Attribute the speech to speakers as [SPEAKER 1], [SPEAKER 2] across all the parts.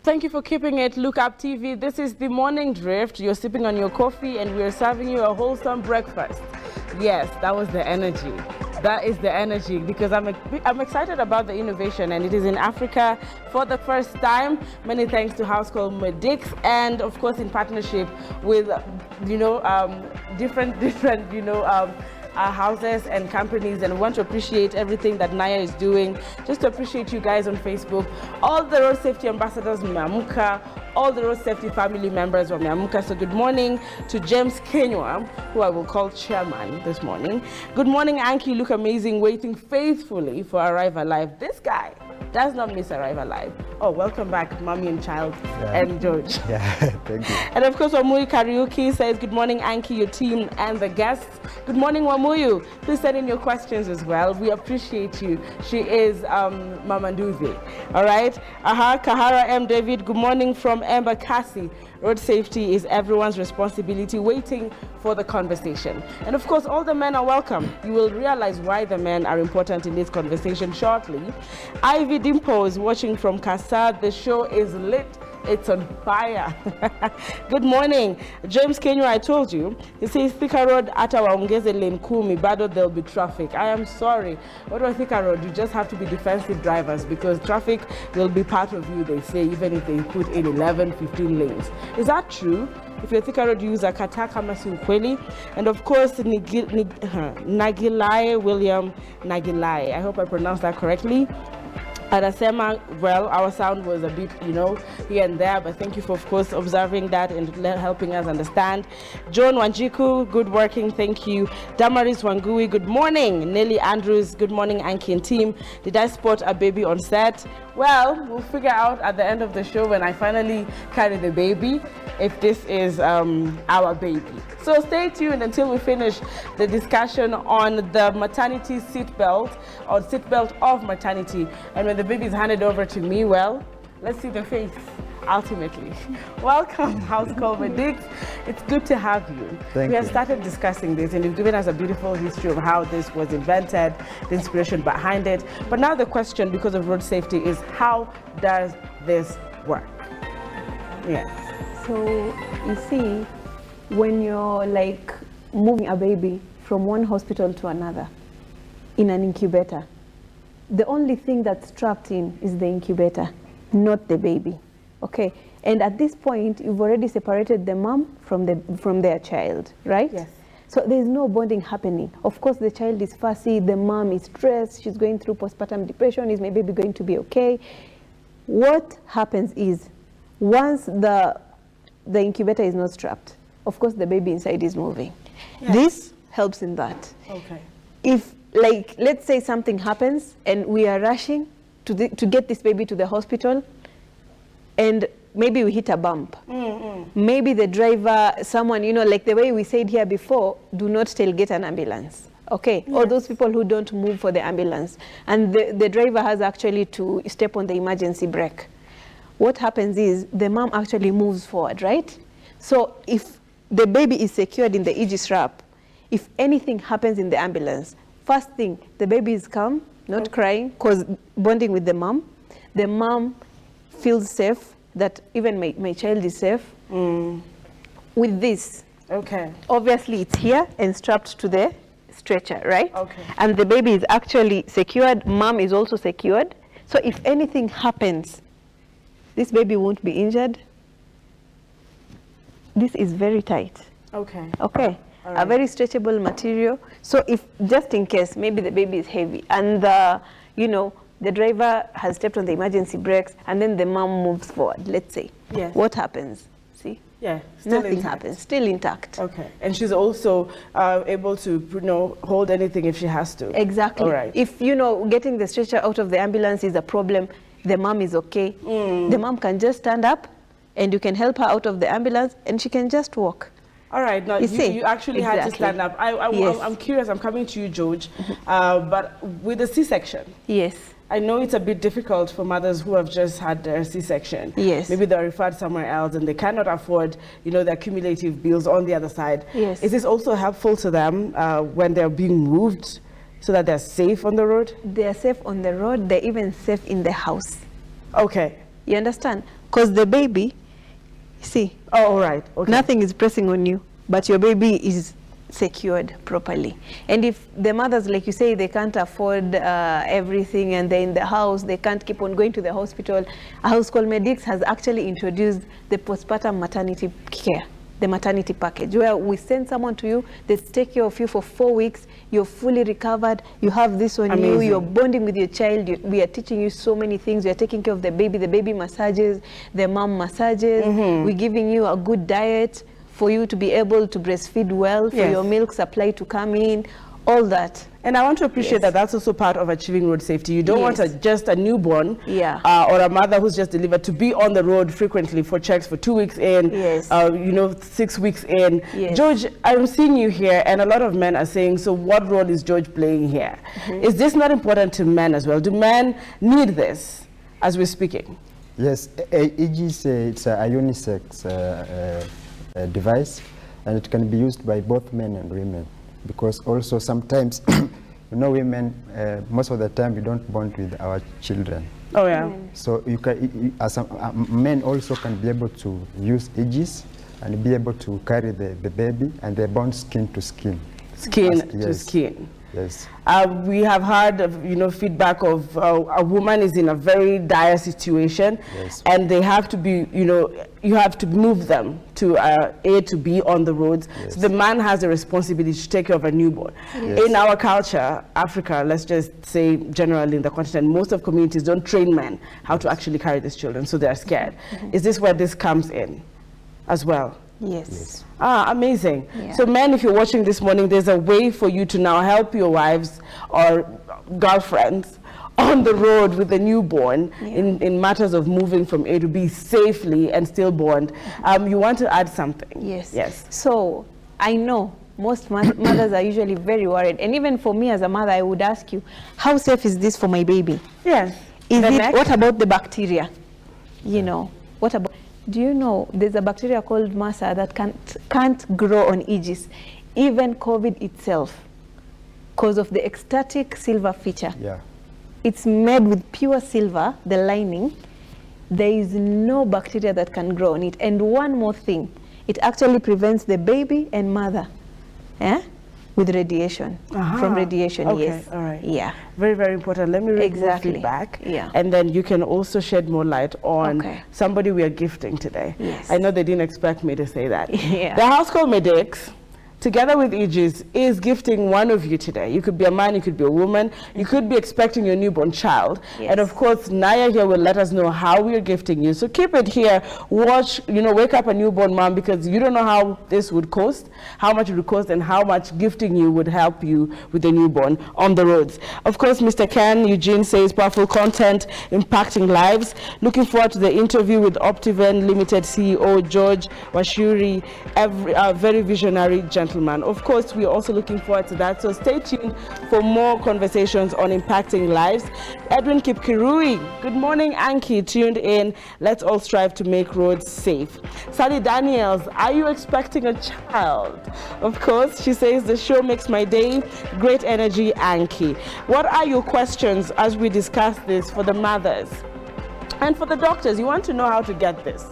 [SPEAKER 1] Thank you for keeping it. Look Up TV. This is the Morning Drift. You're sipping on your coffee and we're serving you a wholesome breakfast. Yes, that was the energy. That is the energy, because I'm excited about the innovation, and it is in Africa for the first time. Many thanks to House called Medix, and of course in partnership with different houses and companies, and we want to appreciate everything that Naya is doing. Just to appreciate you guys on Facebook, all the road safety ambassadors Miamuka, all the road safety family members of Miamuka. So good morning to James Kenywa, who I will call chairman this morning. Good morning, Anki. You look amazing, waiting faithfully for Arrive Alive. This guy does not miss Arrive Alive. Oh, welcome back, mommy and child, and George.
[SPEAKER 2] Yeah, thank you.
[SPEAKER 1] And of course, Wamuyu Karaoke says, good morning, Anki, your team, and the guests. Good morning, Wamuyu. Please send in your questions as well. We appreciate you. She is Mama Nduzi. All right. Kahara M. David, good morning from Ember Cassie. Road safety is everyone's responsibility, waiting for the conversation. And of course, all the men are welcome. You will realize why the men are important in this conversation shortly. Ivy Dimpo is watching from Kasad. The show is lit. It's on fire. Good morning. James Kenya, I told you. He says, Thika Road, Atawaongeze lane kumi, bado there'll be traffic. I am sorry. What do I Thika Road? You just have to be defensive drivers, because traffic will be part of you, they say, even if they put in 11, 15 lanes. Is that true? If you're a Thika Road user, kata kama si ukweli. And of course, Nagilai, William Nagilai. I hope I pronounced that correctly. Adasema, well, our sound was a bit, here and there, but thank you for, of course, observing that and helping us understand. John Wanjiku, good working, thank you. Damaris Wangui, good morning. Nelly Andrews, good morning, Anki and team. Did I spot a baby on set? Well, we'll figure out at the end of the show, when I finally carry the baby, if this is our baby. So stay tuned until we finish the discussion on the maternity seatbelt, or seatbelt of maternity. And when the baby is handed over to me, well, let's see the face, ultimately. Welcome, House Call Medix. It's good to have you.
[SPEAKER 2] Thank
[SPEAKER 1] we
[SPEAKER 2] you.
[SPEAKER 1] have started discussing this, and you've given us a beautiful history of how this was invented, the inspiration behind it. But now the question, because of road safety, is how does this work? Yes.
[SPEAKER 3] So, you see, when you're like moving a baby from one hospital to another in an incubator, the only thing that's strapped in is the incubator, not the baby. Okay, and at this point, you've already separated the mom from their child, right?
[SPEAKER 1] Yes.
[SPEAKER 3] So there's no bonding happening. Of course, the child is fussy, the mom is stressed, she's going through postpartum depression. Is my baby going to be okay? What happens is, once the incubator is not strapped, of course, the baby inside is moving. Yes. This helps in that. Okay. If, like, let's say something happens and we are rushing to get this baby to the hospital, and maybe we hit a bump. Maybe the driver, someone, like the way we said here before, do not tailgate an ambulance. Okay, yes. Or those people who don't move for the ambulance. And the driver has actually to step on the emergency brake. What happens is the mom actually moves forward, right? So if the baby is secured in the EG strap, if anything happens in the ambulance, first thing, the baby is calm, not crying, because bonding with the mom feels safe, that even my child is safe. With this, okay, obviously it's here and strapped to the stretcher, right? Okay. And the baby is actually secured, mom is also secured. So if anything happens, this baby won't be injured. This is very tight. Okay. Okay. Right. A very stretchable material. So if, just in case, maybe the baby is heavy and the driver has stepped on the emergency brakes and then the mom moves forward, let's say. Yes. What happens? See? Yeah. Nothing happens. Still intact. Okay. And she's also able to, hold anything if she has to. Exactly. All right. If, getting the stretcher out of the ambulance is a problem, the mom is okay. The mom can just stand up and you can help her out of the ambulance and she can just walk. All right, now you actually had to stand up. Yes. I'm curious, I'm coming to you, George, but with the C-section. Yes. I know it's a bit difficult for mothers who have just had their C-section. Yes. Maybe they're referred somewhere else and they cannot afford, the cumulative bills on the other side. Yes. Is this also helpful to them when they're being moved so that they're safe on the road? They're safe on the road, they're even safe in the house. Okay. You understand? Because the baby, see,
[SPEAKER 1] Oh, all right. Okay.
[SPEAKER 3] nothing is pressing on you, but your baby is secured properly. And if the mothers, like you say, they can't afford everything and they're in the house, they can't keep on going to the hospital, a house called Medix has actually introduced the postpartum maternity care, the maternity package, where we send someone to you, they take care of you for 4 weeks, you're fully recovered, you have this on you, you're bonding with your child, we are teaching you so many things, we are taking care of the baby massages, the mom massages, we're giving you a good diet for you to be able to breastfeed well, for your milk supply to come in, all that.
[SPEAKER 1] And I want to appreciate that that's also part of achieving road safety. You don't want just a newborn or a mother who's just delivered to be on the road frequently for checks for 2 weeks in, 6 weeks in. George, I'm seeing you here, and a lot of men are saying, so what role is George playing here? Is this not important to men as well? Do men need this as we're speaking?
[SPEAKER 2] Yes, Aegis, it's a unisex device, and it can be used by both men and women, because also sometimes women most of the time we don't bond with our children.
[SPEAKER 1] Oh yeah.
[SPEAKER 2] So you can, as men also can be able to use Aegis and be able to carry the baby, and they bond skin to skin.
[SPEAKER 1] Skin to skin.
[SPEAKER 2] Yes.
[SPEAKER 1] We have heard, feedback of a woman is in a very dire situation, and they have to be, you have to move them to A to B on the roads. So the man has a responsibility to take care of a newborn. In our culture, Africa, let's just say generally in the continent, most of communities don't train men how to actually carry these children, so they're scared. Is this where this comes in as well?
[SPEAKER 3] Yes.
[SPEAKER 1] Ah, amazing.
[SPEAKER 3] Yeah.
[SPEAKER 1] So men, if you're watching this morning, there's a way for you to now help your wives or girlfriends on the road with a newborn in matters of moving from A to B safely and still bond. You want to add something?
[SPEAKER 3] Yes. So I know most mothers are usually very worried, and even for me as a mother, I would ask you, how safe is this for my baby?
[SPEAKER 1] Yes.
[SPEAKER 3] What about the bacteria? What about? Do you know there's a bacteria called MRSA that can't grow on Aegis, even COVID itself, because of the ecstatic silver feature.
[SPEAKER 2] Yeah.
[SPEAKER 3] It's made with pure silver, the lining. There is no bacteria that can grow on it. And one more thing, it actually prevents the baby and mother with radiation, from radiation,
[SPEAKER 1] Okay, all right.
[SPEAKER 3] Yeah.
[SPEAKER 1] Very, very important. Let me read more feedback.
[SPEAKER 3] Yeah.
[SPEAKER 1] And then you can also shed more light on somebody we are gifting today.
[SPEAKER 3] Yes.
[SPEAKER 1] I know they didn't expect me to say that.
[SPEAKER 3] Yeah.
[SPEAKER 1] The house called Medix, together with Aegis, is gifting one of you today. You could be a man, you could be a woman, you could be expecting your newborn child. And of course, Naya here will let us know how we are gifting you. So keep it here, watch, wake up a newborn mom, because you don't know how this would cost, how much it would cost, and how much gifting you would help you with the newborn on the roads. Of course, Mr. Ken Eugene says powerful content impacting lives. Looking forward to the interview with Optiven Limited CEO George Washuri, a very visionary gentleman. Of course, we're also looking forward to that. So stay tuned for more conversations on impacting lives. Edwin Kipkirui, good morning, Anki, tuned in. Let's all strive to make roads safe. Sally Daniels, are you expecting a child? Of course, she says the show makes my day. Great energy, Anki. What are your questions as we discuss this for the mothers? And for the doctors, you want to know how to get this,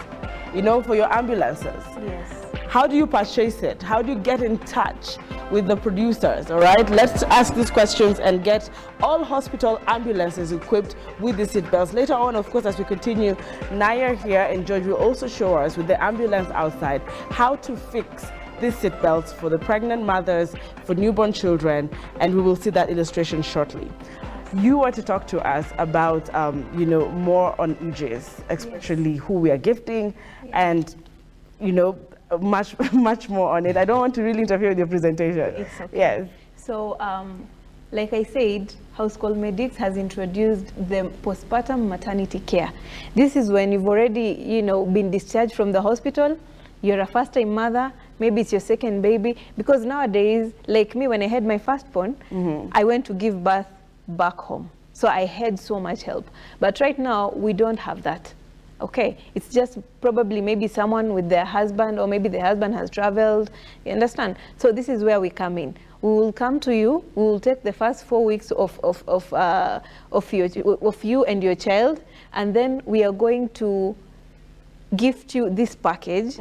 [SPEAKER 1] for your ambulances.
[SPEAKER 3] Yes.
[SPEAKER 1] How do you purchase it? How do you get in touch with the producers? All right, let's ask these questions and get all hospital ambulances equipped with the seat belts. Later on, of course, as we continue, Naya here and George will also show us with the ambulance outside how to fix these seat belts for the pregnant mothers, for newborn children, and we will see that illustration shortly. You are to talk to us about, more on Aegis, especially who we are gifting, and, much more on it. I don't want to really interfere with your presentation.
[SPEAKER 3] It's okay.
[SPEAKER 1] Yes.
[SPEAKER 3] So, like I said, House Called Medix has introduced the postpartum maternity care. This is when you've already, been discharged from the hospital, you're a first-time mother, maybe it's your second baby, because nowadays, like me, when I had my firstborn, I went to give birth back home. So I had so much help. But right now, we don't have that. Okay, it's just probably maybe someone with their husband, or maybe the husband has traveled, you understand? So this is where we come in. We will come to you, we will take the first 4 weeks of you and your child, and then we are going to gift you this package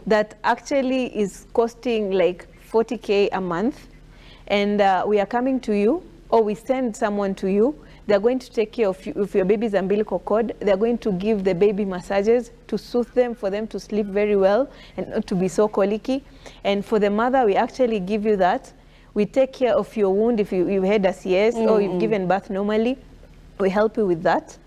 [SPEAKER 3] that actually is costing like 40K a month, and we are coming to you, or we send someone to you. They're going to take care of your baby's umbilical cord. They're going to give the baby massages to soothe them, for them to sleep very well and not to be so colicky. And for the mother, we actually give you that. We take care of your wound if you had a CS or you've given birth normally. We help you with that.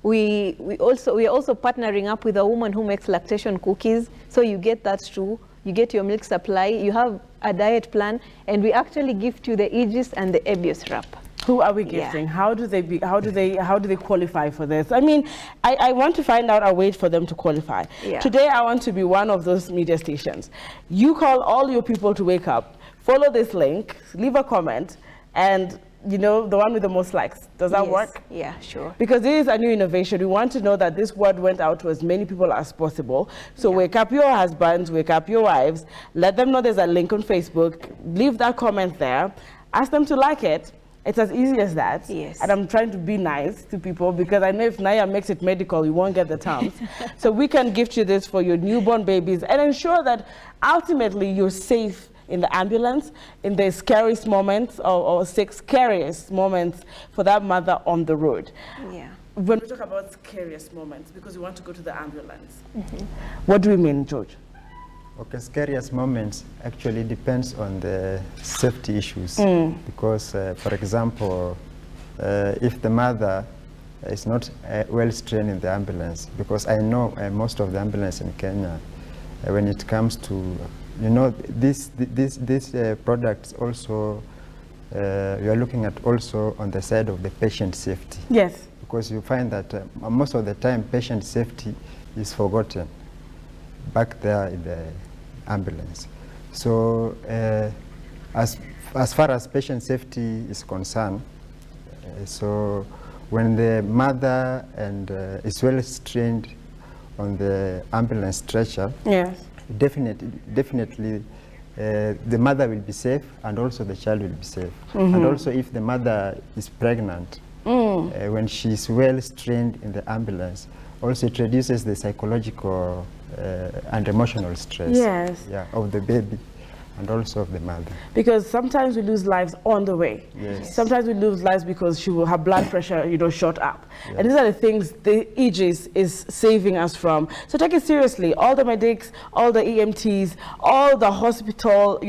[SPEAKER 3] We are also partnering up with a woman who makes lactation cookies, so you get that too. You get your milk supply. You have a diet plan, and we actually gift you the Aegis and the Abios wrap.
[SPEAKER 1] Who are we gifting? Yeah. How do they qualify for this? I mean, I want to find out a way for them to qualify. Yeah. Today I want to be one of those media stations. You call all your people to wake up, follow this link, leave a comment, and you know, the one with the most likes. Does that work?
[SPEAKER 3] Yeah, sure.
[SPEAKER 1] Because this is a new innovation. We want to know that this word went out to as many people as possible. So wake up your husbands, wake up your wives, let them know there's a link on Facebook, leave that comment there, ask them to like it. It's as easy as that.
[SPEAKER 3] Yes.
[SPEAKER 1] And I'm trying to be nice to people because I know if Naya makes it medical, you won't get the terms. So we can gift you this for your newborn babies and ensure that ultimately you're safe in the ambulance, in the scariest moments or scariest moments for that mother on the road.
[SPEAKER 3] Yeah.
[SPEAKER 1] When we talk about scariest moments, because we want to go to the ambulance, what do we mean, George?
[SPEAKER 2] Okay, scariest moments actually depends on the safety issues. Because, for example, if the mother is not well trained in the ambulance, because I know most of the ambulance in Kenya, when it comes to, you know, this products also, you are looking at also on the side of the patient safety.
[SPEAKER 1] Yes.
[SPEAKER 2] Because you find that most of the time patient safety is forgotten back there in the ambulance. So as far as patient safety is concerned, so when the mother and is well trained on the ambulance stretcher,
[SPEAKER 1] yes,
[SPEAKER 2] definitely the mother will be safe and also the child will be safe. And also if the mother is pregnant, when she's well trained in the ambulance, also it reduces the psychological and emotional stress of the baby and also of the mother.
[SPEAKER 1] Because sometimes we lose lives on the way.
[SPEAKER 2] Yes.
[SPEAKER 1] Sometimes we lose lives because her blood pressure, shot up. Yes. And these are the things the Aegis is saving us from. So take it seriously. All the medics, all the EMTs, all the hospital,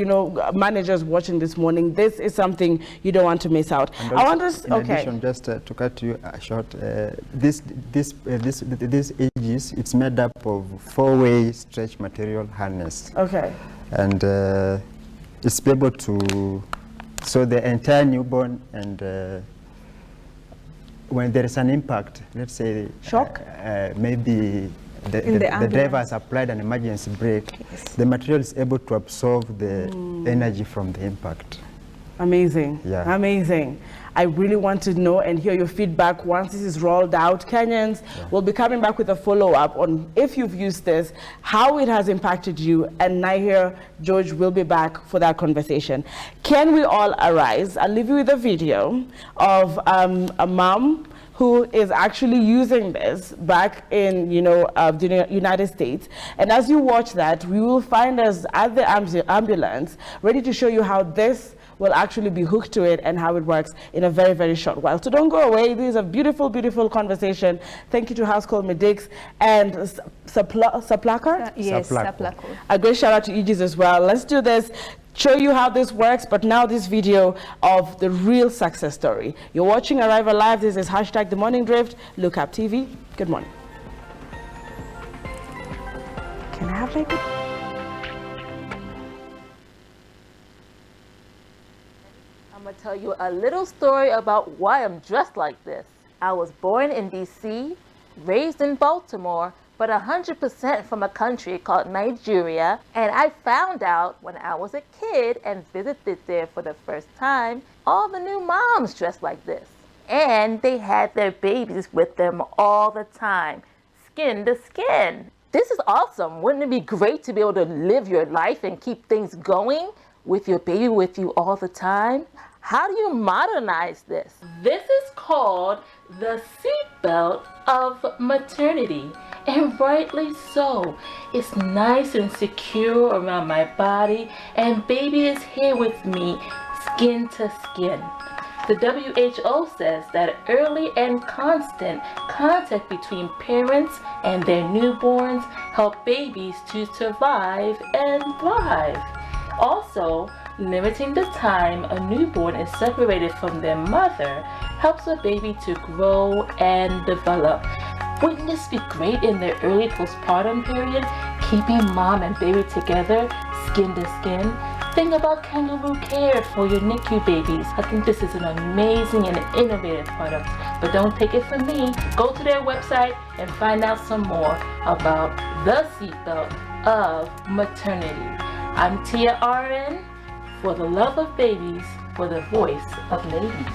[SPEAKER 1] managers watching this morning, this is something you don't want to miss out.
[SPEAKER 2] And
[SPEAKER 1] I wonder,
[SPEAKER 2] in addition, just to cut you short, this Aegis, it's made up of 4-way stretch material harness.
[SPEAKER 1] Okay.
[SPEAKER 2] And it's able to, so the entire newborn, and when there is an impact, let's say
[SPEAKER 1] shock,
[SPEAKER 2] maybe the driver has applied an emergency brake, the material is able to absorb the energy from the impact.
[SPEAKER 1] Amazing.
[SPEAKER 2] Yeah.
[SPEAKER 1] Amazing. I really want to know and hear your feedback once this is rolled out. Kenyans will be coming back with a follow-up on if you've used this, how it has impacted you, and Nahir, George will be back for that conversation. Can we all arise? I'll leave you with a video of a mom who is actually using this back in, the United States. And as you watch that, we will find us at the ambulance, ready to show you how this will actually be hooked to it and how it works in a very, very short while. So don't go away. This is a beautiful, beautiful conversation. Thank you to House Call Medics and Saplakar?
[SPEAKER 3] Yes, Saplakar.
[SPEAKER 1] A great shout out to Aegis as well. Let's do this, show you how this works, but now this video of the real success story. You're watching Arrival Live. This is #The Morning Drift. Look Up TV. Good morning. Can I have like a...
[SPEAKER 4] I'm going to tell you a little story about why I'm dressed like this. I was born in DC, raised in Baltimore, but 100% from a country called Nigeria. And I found out when I was a kid and visited there for the first time, all the new moms dressed like this. And they had their babies with them all the time, skin to skin. This is awesome. Wouldn't it be great to be able to live your life and keep things going with your baby with you all the time? How do you modernize this? This is called the SeatBelt of maternity. and rightly so. It's nice and secure around my body, and baby is here with me, skin to skin. The WHO says that early and constant contact between parents and their newborns help babies to survive and thrive. Also, limiting the time a newborn is separated from their mother helps a baby to grow and develop. Wouldn't this be great in the early postpartum period, keeping mom and baby together, skin to skin? Think about kangaroo care for your NICU babies. I think this is an amazing and innovative product. But don't take it from me. Go to their website and find out some more about the SeatBelt of maternity. I'm Tia RN, for the love of babies, for the voice of ladies.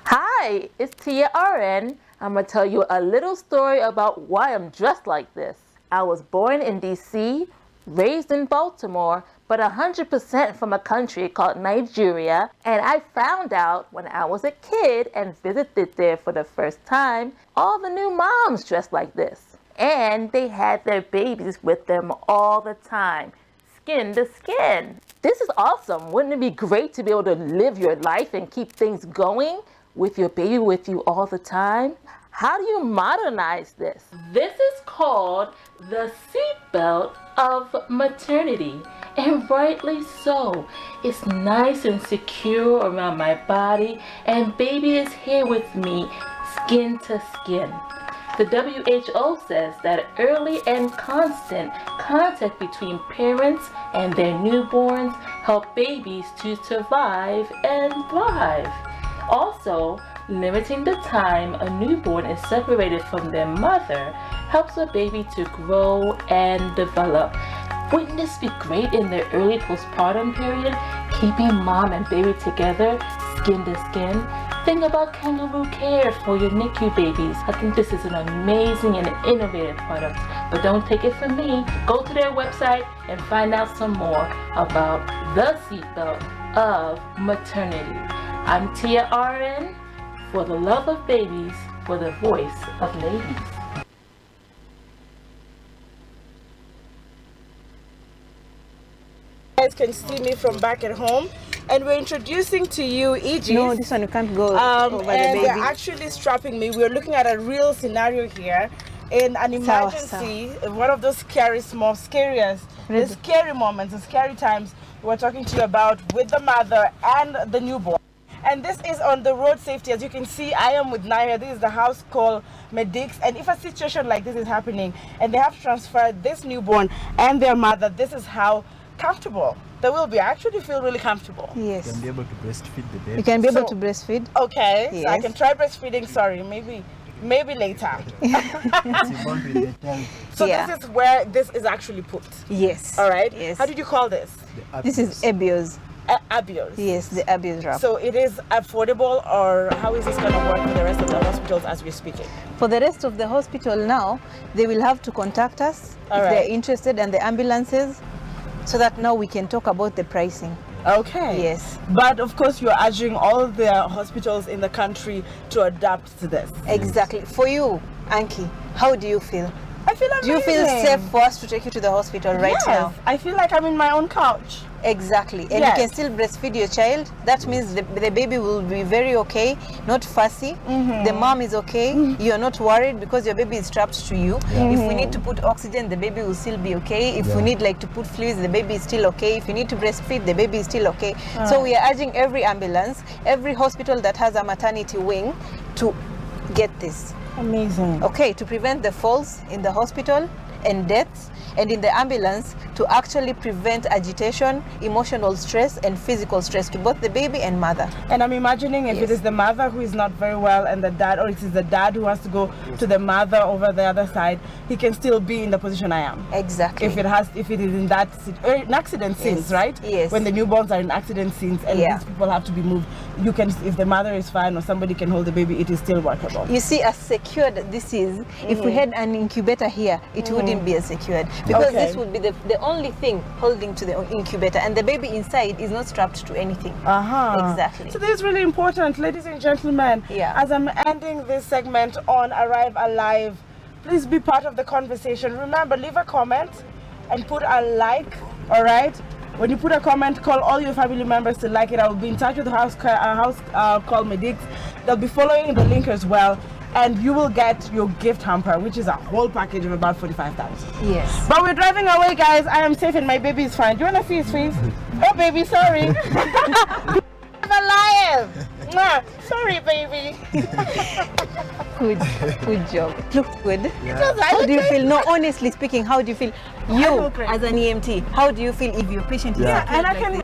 [SPEAKER 4] Hi, it's Tia RN. I'm going to tell you a little story about why I'm dressed like this. I was born in DC, raised in Baltimore, but 100% from a country called Nigeria. And I found out when I was a kid and visited there for the first time, all the new moms dressed like this. And they had their babies with them all the time, skin to skin. This is awesome. Wouldn't it be great to be able to live your life and keep things going with your baby with you all the time? How do you modernize this? This is called the SeatBelt of maternity, and rightly so. It's nice and secure around my body, and baby is here with me, skin to skin. The WHO says that early and constant contact between parents and their newborns help babies to survive and thrive. Also, limiting the time a newborn is separated from their mother helps a baby to grow and develop. Wouldn't this be great in the early postpartum period, keeping mom and baby together, skin to skin? Think about kangaroo care for your NICU babies. I think this is an amazing and innovative product. But don't take it from me. Go to their website and find out some more about the SeatBelt of maternity. I'm Tia RN, for the love of babies, for the voice of ladies.
[SPEAKER 1] You guys can see me from back at home, and we're introducing to you Aegis.
[SPEAKER 3] No, this one you can't go over the
[SPEAKER 1] and
[SPEAKER 3] baby.
[SPEAKER 1] they're actually strapping me. We're looking at a real scenario here in an emergency, one of those scary the scary moments, the scary times we're talking to you about with the mother and the newborn. And this is on the road safety. As you can see, I am with Naira. This is the house call Medics. And if a situation like this is happening and they have to transfer this newborn and their mother, this is how comfortable they will be. I actually feel really comfortable.
[SPEAKER 3] Yes.
[SPEAKER 2] You can be able to breastfeed the baby.
[SPEAKER 3] You can be able to breastfeed.
[SPEAKER 1] Okay,
[SPEAKER 3] Yes.
[SPEAKER 1] so I can try breastfeeding. Sorry, maybe later. So
[SPEAKER 3] Yeah.
[SPEAKER 1] this is where this is actually put.
[SPEAKER 3] Yes.
[SPEAKER 1] All right.
[SPEAKER 3] Yes.
[SPEAKER 1] How did you call this?
[SPEAKER 3] This is Abios.
[SPEAKER 1] Abios.
[SPEAKER 3] Yes, the Abios wrap.
[SPEAKER 1] So it is affordable, or how is this going to work for the rest of the hospitals as we're speaking?
[SPEAKER 3] For the rest of the hospital now, they will have to contact us
[SPEAKER 1] All
[SPEAKER 3] if
[SPEAKER 1] right.
[SPEAKER 3] they're interested, and the ambulances, so that now we can talk about the pricing.
[SPEAKER 1] Okay.
[SPEAKER 3] Yes.
[SPEAKER 1] But of course, you're urging all the hospitals in the country to adapt to this.
[SPEAKER 3] Exactly. For you, Anki, how do you feel?
[SPEAKER 1] I feel amazing.
[SPEAKER 3] Do you feel safe for us to take you to the hospital right
[SPEAKER 1] Yes.
[SPEAKER 3] now?
[SPEAKER 1] I feel like I'm in my own couch.
[SPEAKER 3] Exactly. And
[SPEAKER 1] Yes.
[SPEAKER 3] you can still breastfeed your child. That means the baby will be very okay, not fussy. The mom is okay. You're not worried because your baby is strapped to you. If we need to put oxygen, the baby will still be okay. If we need to put fluids, the baby is still okay. If you need to breastfeed, the baby is still okay. So we are urging every ambulance, every hospital that has a maternity wing to get this.
[SPEAKER 1] Amazing.
[SPEAKER 3] Okay, to prevent the falls in the hospital and deaths, and in the ambulance to actually prevent agitation, emotional stress, and physical stress to both the baby and mother.
[SPEAKER 1] And I'm imagining if it is the mother who is not very well and the dad, or it is the dad who has to go to the mother over the other side, he can still be in the position I am.
[SPEAKER 3] Exactly.
[SPEAKER 1] If it is in that in accident scenes, right?
[SPEAKER 3] Yes.
[SPEAKER 1] When the newborns are in accident scenes and these people have to be moved, you can, if the mother is fine or somebody can hold the baby, it is still workable.
[SPEAKER 3] You see, as secured this is, if we had an incubator here, it wouldn't be as secured, because this would be the only thing holding to the incubator, and the baby inside is not strapped to anything. Exactly.
[SPEAKER 1] So this is really important, ladies and gentlemen. As I'm ending this segment on Arrive Alive, please be part of the conversation. Remember, leave a comment and put a like, all right? When you put a comment, call all your family members to like it. I will be in touch with House Call Medics. They'll be following the link as well. And you will get your gift hamper, which is a whole package of about 45,000.
[SPEAKER 3] Yes.
[SPEAKER 1] But we're driving away, guys. I am safe and my baby is fine. Do you want to see his face? Oh, baby, sorry. I'm alive. Sorry, baby.
[SPEAKER 3] Good job. Looked good. How do you feel? No, honestly speaking, how do you feel? You, as an EMT, how do you feel if your patient is
[SPEAKER 1] and I can